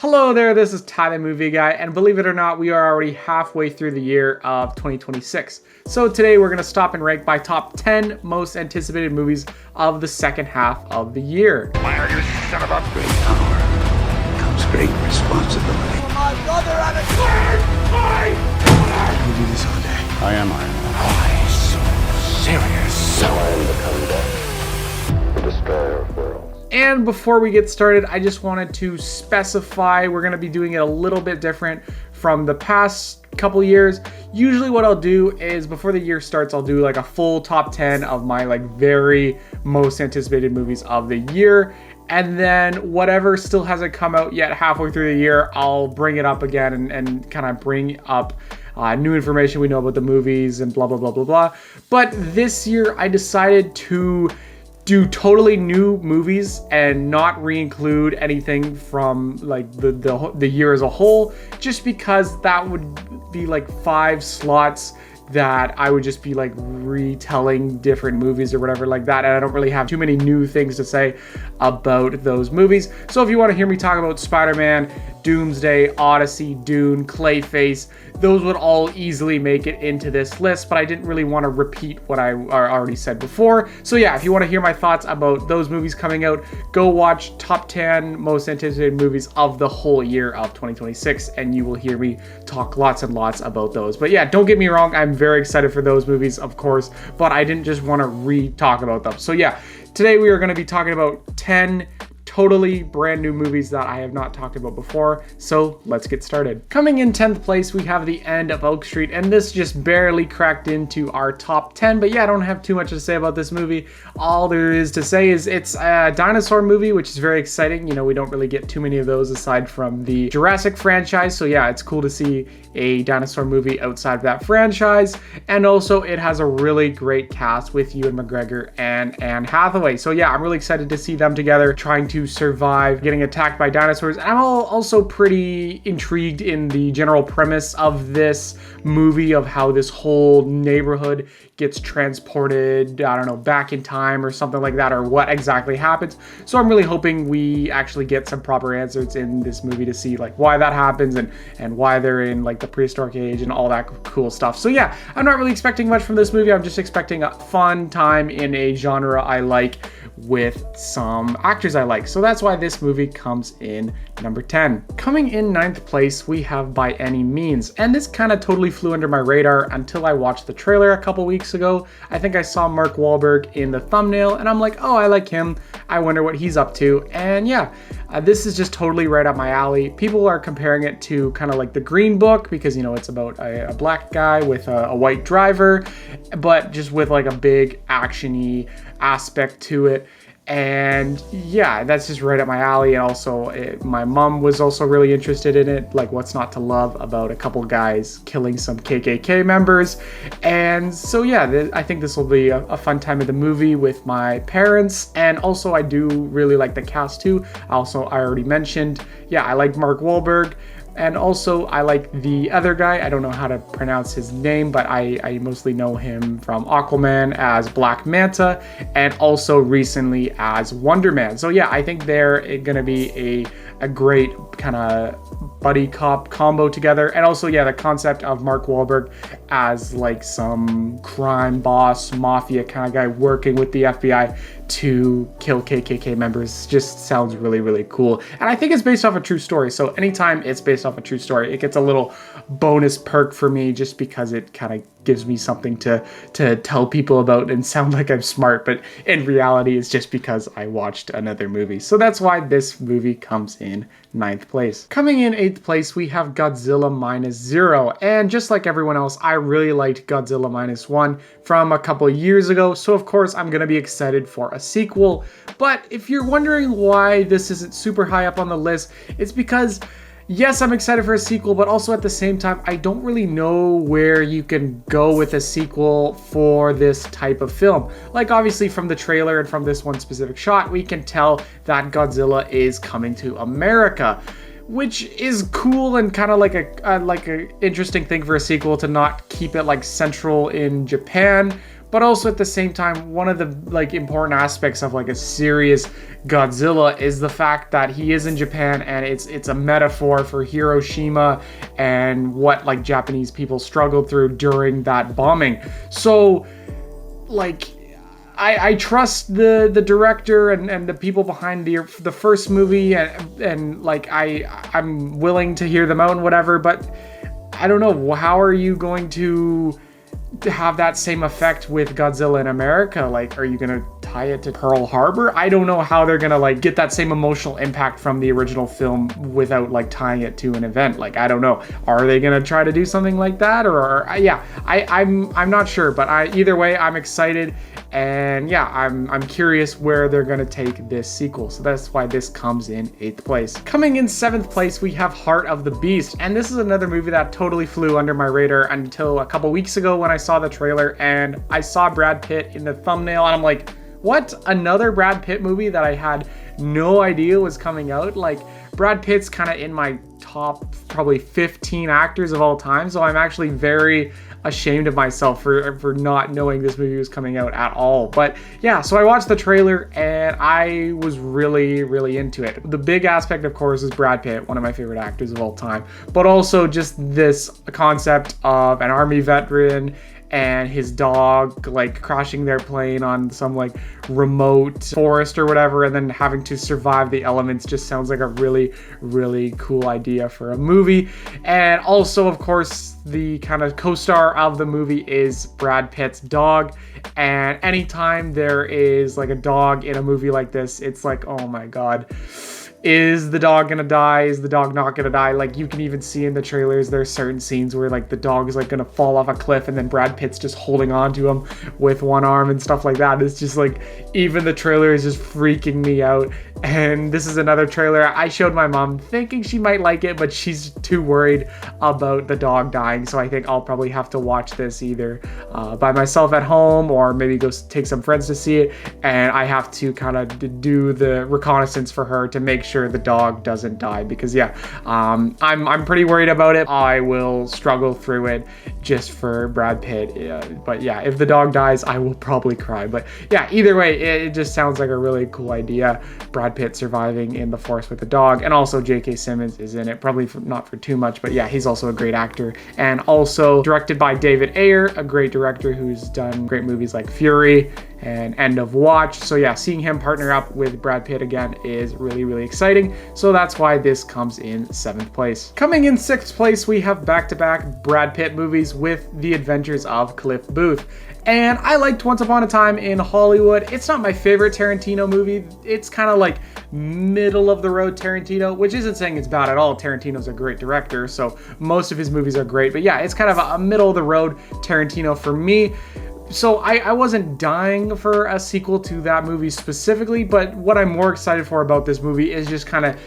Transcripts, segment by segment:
Hello there, this is Ty the Movie Guy, and believe it or not, we are already halfway through the year of 2026. So today we're going to stop and rank my top 10 most anticipated movies of the second half of the year. Fire, you son of a great power comes great responsibility. My brother and a You do this all day. I am Iron Man. Why so serious? Now I am the destroyer of worlds. And before we get started, I just wanted to specify we're going to be doing it a little bit different from the past couple years. Usually what I'll do is before the year starts, I'll do like a full top 10 of my very most anticipated movies of the year. And then whatever still hasn't come out yet halfway through the year, I'll bring it up again and kind of bring up new information we know about the movies and blah, blah, blah, blah, blah. But this year I decided to do totally new movies and not re-include anything from the year as a whole, just because that would be 5 slots that I would just be retelling different movies or whatever like that, and I don't really have too many new things to say about those movies. So if you want to hear me talk about Spider-Man, Doomsday, Odyssey, Dune, Clayface, those would all easily make it into this list, but I didn't really want to repeat what I already said before. So yeah, if you want to hear my thoughts about those movies coming out, go watch top 10 most anticipated movies of the whole year of 2026, and you will hear me talk lots and lots about those. But yeah, don't get me wrong, I'm very excited for those movies, of course, but I didn't just want to re-talk about them. So yeah, today we are going to be talking about 10 totally brand new movies that I have not talked about before, so let's get started. Coming in 10th place, we have The End of Oak Street, and this just barely cracked into our top 10, but yeah, I don't have too much to say about this movie. All there is to say is it's a dinosaur movie, which is very exciting. You know, we don't really get too many of those aside from the Jurassic franchise, so yeah, it's cool to see a dinosaur movie outside of that franchise, and also it has a really great cast with Ewan McGregor and Anne Hathaway. So yeah, I'm really excited to see them together trying to survive getting attacked by dinosaurs. And I'm also pretty intrigued in the general premise of this movie, of how this whole neighborhood gets transported, I don't know, back in time or something like that, or what exactly happens. So I'm really hoping we actually get some proper answers in this movie to see why that happens and why they're in the prehistoric age and all that cool stuff. So yeah, I'm not really expecting much from this movie. I'm just expecting a fun time in a genre I like with some actors I like. So that's why this movie comes in number 10. Coming in 9th place, we have By Any Means. And this kind of totally flew under my radar until I watched the trailer a couple weeks ago. I think I saw Mark Wahlberg in the thumbnail and I'm like, oh, I like him. I wonder what he's up to. And yeah, this is just totally right up my alley. People are comparing it to kind of The Green Book because, you know, it's about a black guy with a white driver, but just with a big action-y aspect to it. And yeah, that's just right up my alley. And also my mom was also really interested in it. What's not to love about a couple guys killing some KKK members? And so yeah, I think this will be a fun time of the movie with my parents. And also I do really like the cast too. I already mentioned, yeah, I like Mark Wahlberg. And also, I like the other guy. I don't know how to pronounce his name, but I mostly know him from Aquaman as Black Manta, and also recently as Wonder Man. So yeah, I think they're going to be a great kind of buddy cop combo together. And also, yeah, the concept of Mark Wahlberg as some crime boss, mafia kind of guy working with the FBI to kill KKK members just sounds really, really cool. And I think it's based off a true story. So anytime it's based off a true story, it gets a little bonus perk for me just because it kind of gives me something to tell people about and sound like I'm smart, but in reality it's just because I watched another movie. So that's why this movie comes in 9th place. Coming in 8th place, we have Godzilla Minus Zero. And just like everyone else, I really liked Godzilla Minus One from a couple of years ago. So of course I'm gonna be excited for a sequel. But if you're wondering why this isn't super high up on the list, it's because yes, I'm excited for a sequel, but also at the same time, I don't really know where you can go with a sequel for this type of film. Obviously from the trailer and from this one specific shot, we can tell that Godzilla is coming to America, which is cool and kind of like a interesting thing for a sequel to not keep it central in Japan. But also at the same time, one of the like important aspects of like a serious Godzilla is the fact that he is in Japan, and it's a metaphor for Hiroshima and what like Japanese people struggled through during that bombing. So like I trust the director and the people behind the first movie, and like I'm willing to hear them out and whatever, but I don't know, how are you going to have that same effect with Godzilla in America? Like, are you gonna tie it to Pearl Harbor? I don't know how they're gonna like get that same emotional impact from the original film without like tying it to an event. Like, I don't know, are they gonna try to do something like that, or yeah, I'm not sure, but either way, I'm excited, and yeah, I'm curious where they're gonna take this sequel. So that's why this comes in 8th place. Coming in 7th place, we have Heart of the Beast, and this is another movie that totally flew under my radar until a couple weeks ago when I saw the trailer and I saw Brad Pitt in the thumbnail, and I'm like, what? Another Brad Pitt movie that I had no idea was coming out? Like, Brad Pitt's kind of in my top probably 15 actors of all time, so I'm actually very ashamed of myself for not knowing this movie was coming out at all. But yeah, so I watched the trailer and I was really into it. The big aspect, of course, is Brad Pitt, one of my favorite actors of all time, but also just this concept of an army veteran and his dog like crashing their plane on some like remote forest or whatever, and then having to survive the elements just sounds like a really cool idea for a movie. And also, of course, the kind of co-star of the movie is Brad Pitt's dog, and anytime there is like a dog in a movie like this, it's like, oh my god, is the dog gonna die? Is the dog not gonna die? Like, you can even see in the trailers, there's certain scenes where like the dog is like gonna fall off a cliff, and then Brad Pitt's just holding on to him with one arm and stuff like that. It's just like, even the trailer is just freaking me out. And this is another trailer I showed my mom thinking she might like it, but she's too worried about the dog dying. So I think I'll probably have to watch this either by myself at home, or maybe go take some friends to see it. And I have to kind of do the reconnaissance for her to make sure the dog doesn't die, because yeah, I'm pretty worried about it. I will struggle through it just for Brad Pitt. But yeah, if the dog dies, I will probably cry. But yeah, either way, it just sounds like a really cool idea. Brad Pitt surviving in the forest with the dog, and also J.K. Simmons is in it, probably not for too much, but yeah, he's also a great actor. And also directed by David Ayer, a great director who's done great movies like Fury and End of Watch. So yeah, seeing him partner up with Brad Pitt again is really exciting. So that's why this comes in 7th place. Coming in 6th place, we have back-to-back Brad Pitt movies with The Adventures of Cliff Booth. And I liked Once Upon a Time in Hollywood. It's not my favorite Tarantino movie. It's kind of like middle of the road Tarantino, which isn't saying it's bad at all. Tarantino's a great director, so most of his movies are great. But yeah, it's kind of a middle of the road Tarantino for me. So I wasn't dying for a sequel to that movie specifically, but what I'm more excited for about this movie is just kind of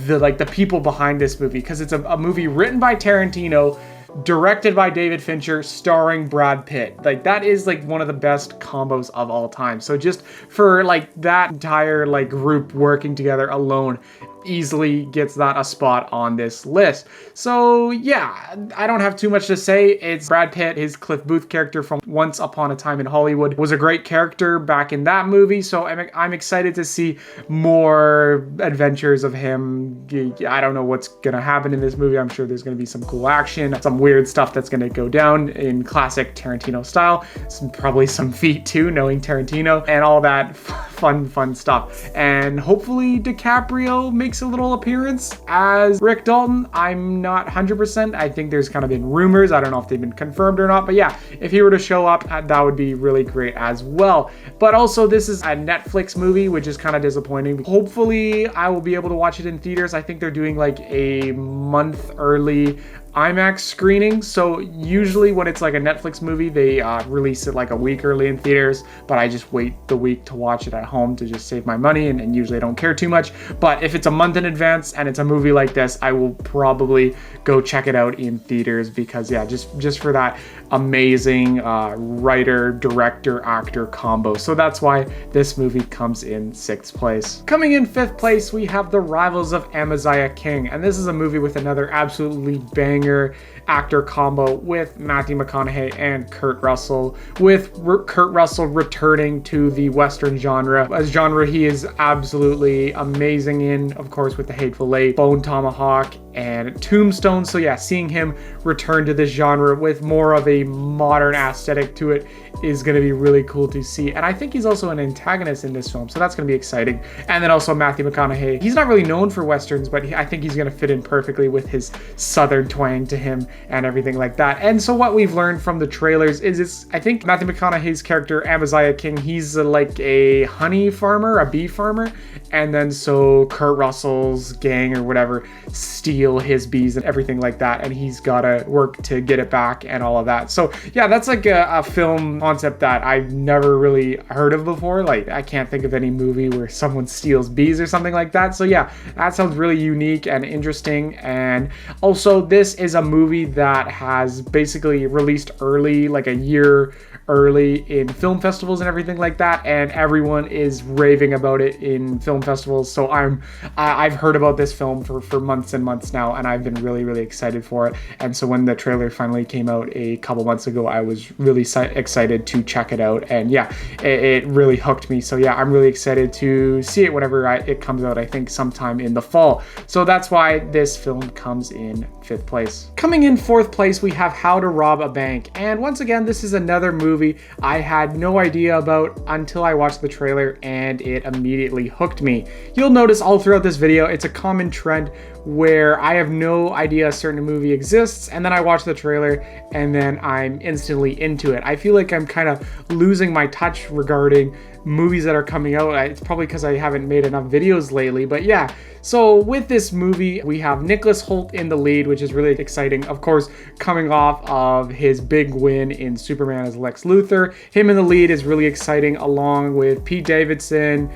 the people behind this movie, because it's a movie written by Tarantino, directed by David Fincher, starring Brad Pitt. Like, that is like one of the best combos of all time. So just for like that entire like group working together alone easily gets that a spot on this list. So yeah, I don't have too much to say. It's Brad Pitt. His Cliff Booth character from Once Upon a Time in Hollywood was a great character back in that movie, so I'm excited to see more adventures of him. I don't know what's gonna happen in this movie. I'm sure there's gonna be some cool action, some weird stuff that's gonna go down in classic Tarantino style, probably some feet too, knowing Tarantino, and all that fun stuff. And hopefully DiCaprio makes a little appearance as Rick Dalton. I'm not 100%. I think there's kind of been rumors. I don't know if they've been confirmed or not, but yeah, if he were to show up, that would be really great as well. But also, this is a Netflix movie, which is kind of disappointing. Hopefully I will be able to watch it in theaters. I think they're doing like a month early IMAX screening. So usually when it's like a Netflix movie, they release it like a week early in theaters, but I just wait the week to watch it at home to just save my money, and usually I don't care too much. But if it's a month in advance and it's a movie like this, I will probably go check it out in theaters, because yeah, just for that amazing writer, director, actor combo. So that's why this movie comes in 6th place. Coming in 5th place, we have The Rivals of Amaziah King, and this is a movie with another absolutely banger senior actor combo with Matthew McConaughey and Kurt Russell, with Kurt Russell returning to the Western genre, a genre he is absolutely amazing in, of course, with The Hateful Eight, Bone Tomahawk, and Tombstone. So yeah, seeing him return to this genre with more of a modern aesthetic to it is going to be really cool to see. And I think he's also an antagonist in this film, so that's going to be exciting. And then also Matthew McConaughey, he's not really known for Westerns, but I think he's going to fit in perfectly with his Southern twang to him and everything like that. And so what we've learned from the trailers is I think Matthew McConaughey's character, Amaziah King, he's like a honey farmer, a bee farmer. And then so Kurt Russell's gang or whatever steal his bees and everything like that. And he's got to work to get it back and all of that. So yeah, that's like a film concept that I've never really heard of before. Like, I can't think of any movie where someone steals bees or something like that. So yeah, that sounds really unique and interesting. And also, this is a movie that has basically released early, like a year early in film festivals and everything like that, and everyone is raving about it in film festivals. So I've heard about this film for months and months now, and I've been really excited for it. And so when the trailer finally came out a couple months ago, I was really excited to check it out, and yeah, it really hooked me. So yeah, I'm really excited to see it whenever it comes out, I think sometime in the fall. So that's why this film comes in 5th place. Coming in 4th place, we have How to Rob a Bank. And once again, this is another movie I had no idea about until I watched the trailer, and it immediately hooked me. You'll notice all throughout this video, it's a common trend where I have no idea a certain movie exists, and then I watch the trailer and then I'm instantly into it. I feel like I'm kind of losing my touch regarding movies that are coming out. It's probably because I haven't made enough videos lately, but yeah. So with this movie, we have Nicholas Hoult in the lead, which is really exciting. Of course, coming off of his big win in Superman as Lex Luthor. Him in the lead is really exciting, along with Pete Davidson,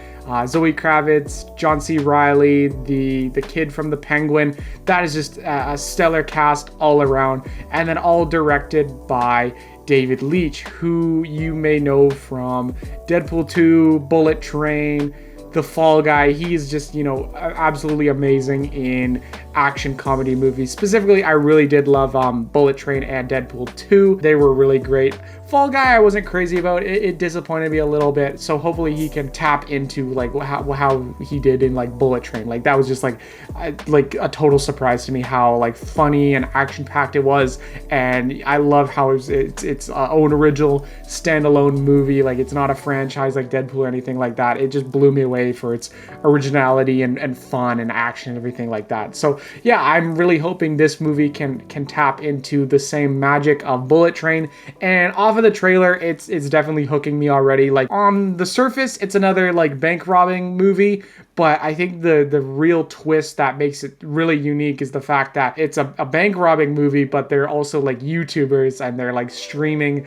Zoe Kravitz, John C. Reilly, the kid from The Penguin. That is just a stellar cast all around. And then all directed by David Leitch, who you may know from Deadpool 2, Bullet Train, The Fall Guy. He's just, absolutely amazing in action comedy movies. Specifically, I really did love Bullet Train and Deadpool 2. They were really great. Fall Guy, I wasn't crazy about. It disappointed me a little bit. So hopefully he can tap into like how he did in like Bullet Train. Like that was just like a total surprise to me how like funny and action packed it was. And I love how it's own original standalone movie. Like it's not a franchise like Deadpool or anything like that. It just blew me away for its originality and fun and action and everything like that. So yeah, I'm really hoping this movie can tap into the same magic of Bullet Train. And off of the trailer, it's definitely hooking me already. Like on the surface, it's another like bank robbing movie, but I think the real twist that makes it really unique is the fact that it's a bank robbing movie, but they're also like YouTubers and they're like streaming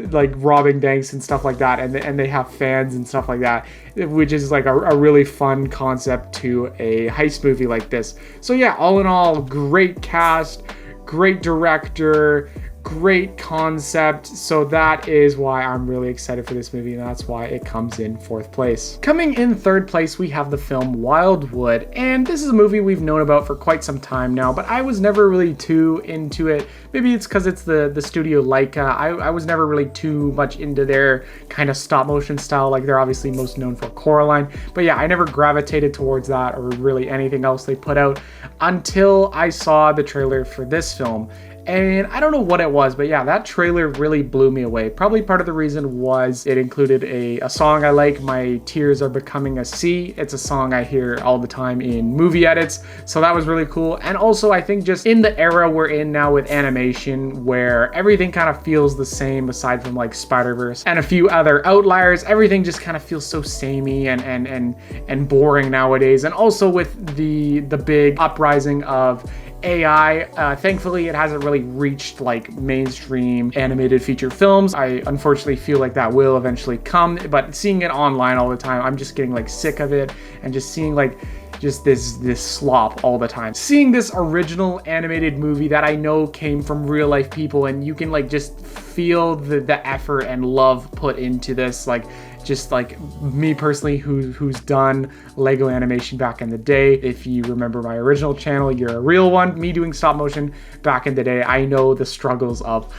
like robbing banks and stuff like that, and they have fans and stuff like that, which is like a really fun concept to a heist movie like this. So yeah, all in all, great cast, great director, great concept. So that is why I'm really excited for this movie, and that's why it comes in 4th place. Coming in 3rd place, we have the film Wildwood, and this is a movie we've known about for quite some time now, but I was never really too into it. Maybe it's because it's the studio Laika. I was never really too much into their kind of stop motion style. Like they're obviously most known for Coraline, but yeah, I never gravitated towards that or really anything else they put out until I saw the trailer for this film. And I don't know what it was, but yeah, that trailer really blew me away. Probably part of the reason was it included a song I like, My Tears Are Becoming a Sea. It's a song I hear all the time in movie edits, so that was really cool. And also, I think just in the era we're in now with animation, where everything kind of feels the same aside from like Spider-Verse and a few other outliers, everything just kind of feels so samey and boring nowadays. And also with the big uprising of AI, thankfully it hasn't really reached like mainstream animated feature films. I unfortunately feel like that will eventually come, but seeing it online all the time, I'm just getting like sick of it, and just seeing like just this slop all the time. Seeing this original animated movie that I know came from real life people, and you can like just feel the effort and love put into this, like just like me personally who's done Lego animation back in the day. If you remember my original channel, You're a Real One, me doing stop motion back in the day, I know the struggles of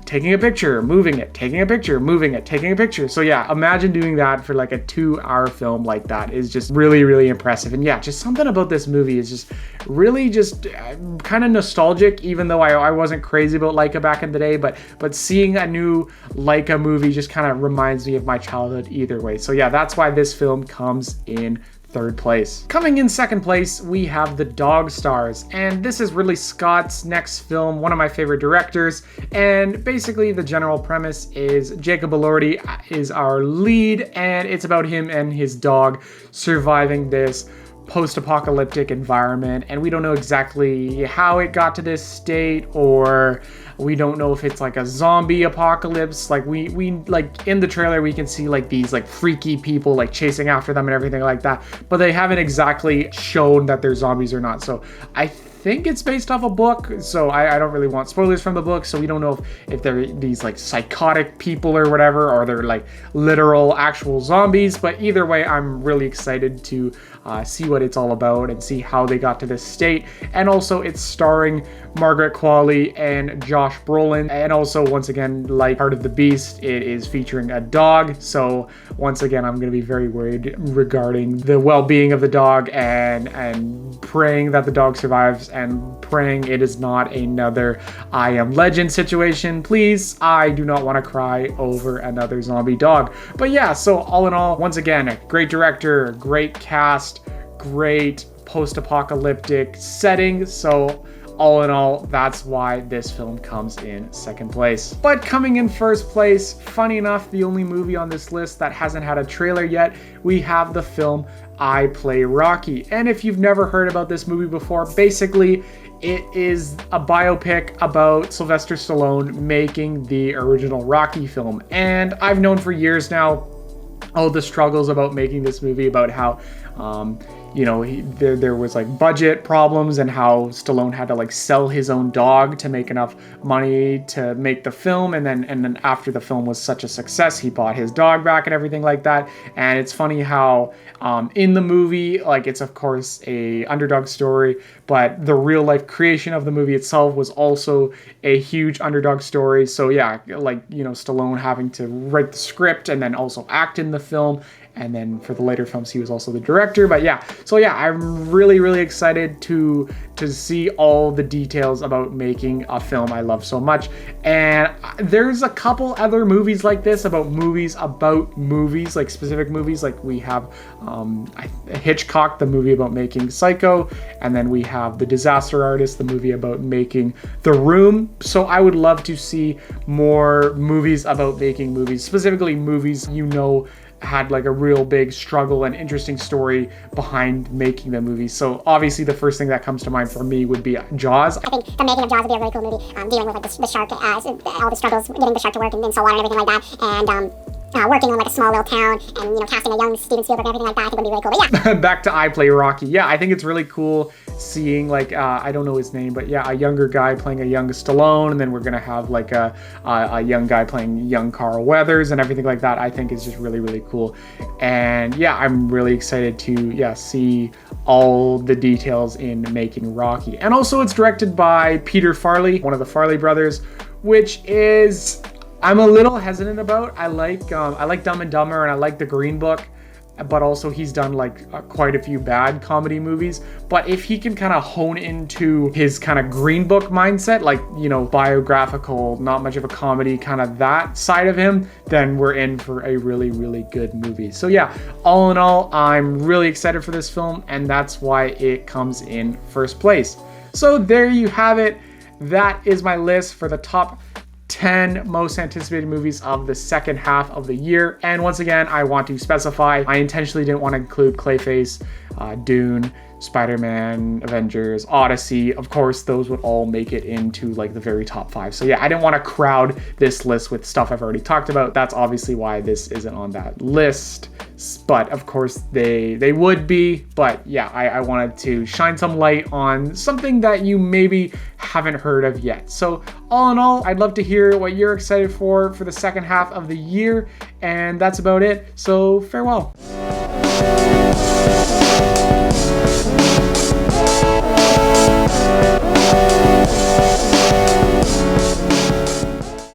taking a picture, moving it, taking a picture, moving it, taking a picture. So yeah, imagine doing that for like a 2-hour film like that is just really, really impressive. And yeah, just something about this movie is just really just kind of nostalgic, even though I wasn't crazy about Leica back in the day, but seeing a new Leica movie just kind of reminds me of my childhood either way. So yeah, that's why this film comes in third place. Coming in second place, we have The Dog Stars, and this is Ridley Scott's next film, one of my favorite directors, and basically the general premise is Jacob Elordi is our lead, and it's about him and his dog surviving this post-apocalyptic environment, and we don't know exactly how it got to this state, or we don't know if it's like a zombie apocalypse. Like we like in the trailer we can see like these like freaky people like chasing after them and everything like that, but they haven't exactly shown that they're zombies or not. So I think it's based off a book, so I don't really want spoilers from the book, so we don't know if they're these like psychotic people or whatever, or they're like literal actual zombies. But either way, I'm really excited to see what it's all about and see how they got to this state. And also it's starring Margaret Qualley and Josh Brolin, and also once again, like Heart of the Beast, it is featuring a dog. So once again, I'm going to be very worried regarding the well-being of the dog, and praying that the dog survives, and praying it is not another I Am Legend situation. Please, I do not want to cry over another zombie dog. But yeah, so all in all, once again, a great director, great cast, great post-apocalyptic setting. So all in all, that's why this film comes in second place. But coming in first place, funny enough, the only movie on this list that hasn't had a trailer yet, we have the film I Play Rocky. And if you've never heard about this movie before, basically it is a biopic about Sylvester Stallone making the original Rocky film. And I've known for years now all the struggles about making this movie, about how you know, there was like budget problems, and how Stallone had to like sell his own dog to make enough money to make the film, and then after the film was such a success, he bought his dog back and everything like that. And it's funny how in the movie, like, it's of course a underdog story, but the real life creation of the movie itself was also a huge underdog story. So yeah, like, you know, Stallone having to write the script and then also act in the film, and then for the later films he was also the director. But yeah, so yeah, I'm really excited to see all the details about making a film I love so much. And there's a couple other movies like this, about movies, like specific movies. Like we have Hitchcock, the movie about making Psycho, and then we have The Disaster Artist, the movie about making The Room. So I would love to see more movies about making movies, specifically movies, you know, had like a real big struggle and interesting story behind making the movie. So obviously the first thing that comes to mind for me would be Jaws. I think the making of Jaws would be a really cool movie, dealing with like the shark, all the struggles getting the shark to work and so on and everything like that, and working in like a small little town, and you know, casting a young Steven Spielberg and everything like that. I think would be really cool. But yeah. Back to I Play Rocky. Yeah, I think it's really cool seeing like I don't know his name, but yeah, a younger guy playing a young Stallone, and then we're gonna have like a young guy playing young Carl Weathers and everything like that. I think is just really cool. And yeah, I'm really excited to see all the details in making Rocky. And also it's directed by Peter Farrelly, one of the Farrelly brothers, which is I'm a little hesitant about. I like Dumb and Dumber, and I like The Green Book, but also he's done like quite a few bad comedy movies. But if he can kind of hone into his kind of Green Book mindset, like, you know, biographical, not much of a comedy, kind of that side of him, then we're in for a really good movie. So yeah, all in all, I'm really excited for this film, and that's why it comes in first place. So there you have it. That is my list for the top 10 most anticipated movies of the second half of the year. And once again, I want to specify, I intentionally didn't want to include Clayface, Dune, Spider-Man, Avengers, Odyssey. Of course, those would all make it into like the very top 5. So yeah, I didn't want to crowd this list with stuff I've already talked about. That's obviously why this isn't on that list. But of course they would be. But yeah, I wanted to shine some light on something that you maybe haven't heard of yet. So all in all, I'd love to hear what you're excited for the second half of the year, and that's about it. So farewell.